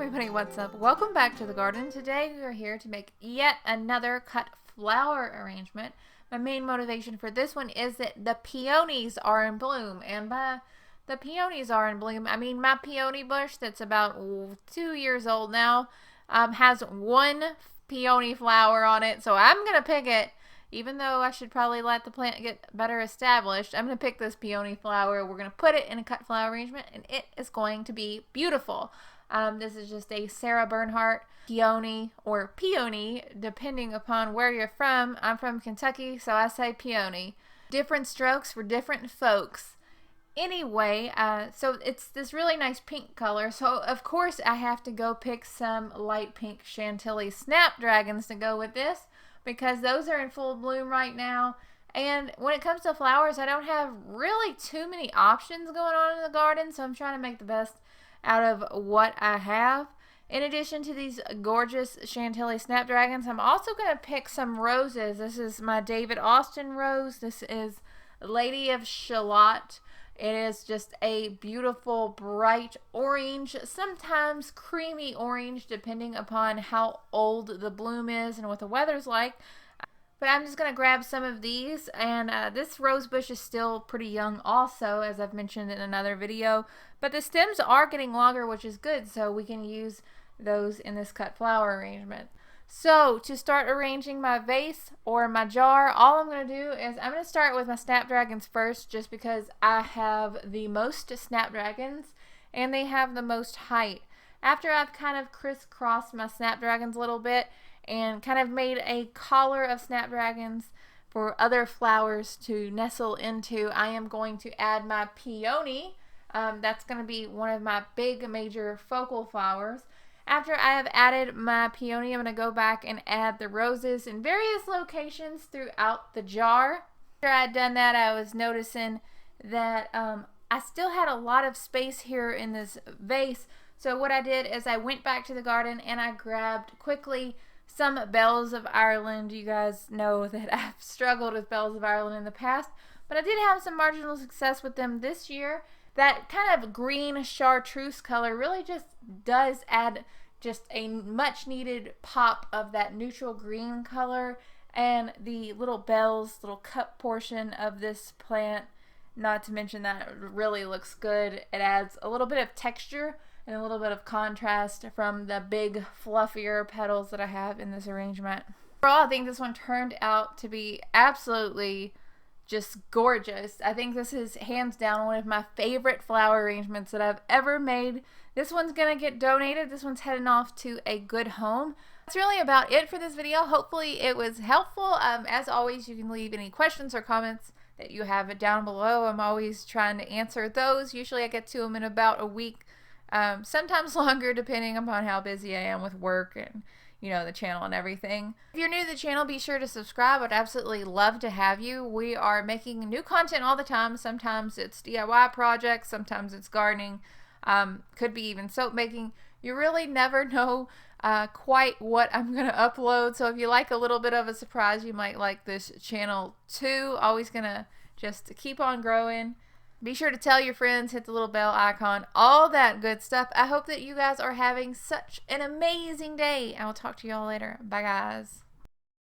everybody, what's up? Welcome back to the garden. Today we are here to make yet another cut flower arrangement. My main motivation for this one is that the peonies are in bloom, and by the peonies are in bloom, I mean my peony bush that's about 2 years old now has one peony flower on it, so I'm gonna pick it. Even though I should probably let the plant get better established, I'm going to pick this peony flower. We're going to put it in a cut flower arrangement, and it is going to be beautiful. This is just a Sarah Bernhardt peony, or peony, depending upon where you're from. I'm from Kentucky, so I say peony. Different strokes for different folks. Anyway, so it's this really nice pink color, so of course I have to go pick some light pink Chantilly Snapdragons to go with this, because those are in full bloom right now. And when it comes to flowers, I don't have really too many options going on in the garden, so I'm trying to make the best out of what I have. In addition to these gorgeous Chantilly Snapdragons, I'm also going to pick some roses. This is my David Austin rose. This is Lady of Shalott. It is just a beautiful bright orange, sometimes creamy orange, depending upon how old the bloom is and what the weather's like. But I'm just going to grab some of these, and this rose bush is still pretty young also, as I've mentioned in another video. But the stems are getting longer, which is good, so we can use those in this cut flower arrangement. So to start arranging my vase or my jar, all I'm going to do is I'm going to start with my Snapdragons first, just because I have the most Snapdragons and they have the most height. After I've kind of crisscrossed my Snapdragons a little bit and kind of made a collar of Snapdragons for other flowers to nestle into, I am going to add my peony. That's going to be one of my big major focal flowers. After I have added my peony, I'm going to go back and add the roses in various locations throughout the jar. After I had done that, I was noticing that I still had a lot of space here in this vase. So what I did is I went back to the garden and I grabbed quickly some Bells of Ireland. You guys know that I've struggled with Bells of Ireland in the past, but I did have some marginal success with them this year. That kind of green chartreuse color really just does add just a much needed pop of that neutral green color, and the little bells, little cup portion of this plant, not to mention that it really looks good. It adds a little bit of texture and a little bit of contrast from the big fluffier petals that I have in this arrangement. Overall, I think this one turned out to be absolutely just gorgeous. I think this is hands down one of my favorite flower arrangements that I've ever made. This one's gonna get donated. This one's heading off to a good home. That's really about it for this video. Hopefully it was helpful. As always, you can leave any questions or comments that you have down below. I'm always trying to answer those. Usually I get to them in about a week, sometimes longer depending upon how busy I am with work and the channel and everything. If you're new to the channel, be sure to subscribe. I'd absolutely love to have you. We are making new content all the time. Sometimes it's DIY projects, sometimes it's gardening, could be even soap making. You really never know quite what I'm going to upload. So if you like a little bit of a surprise, you might like this channel too. Always going to just keep on growing. Be sure to tell your friends, hit the little bell icon, all that good stuff. I hope that you guys are having such an amazing day. I will talk to you all later. Bye, guys.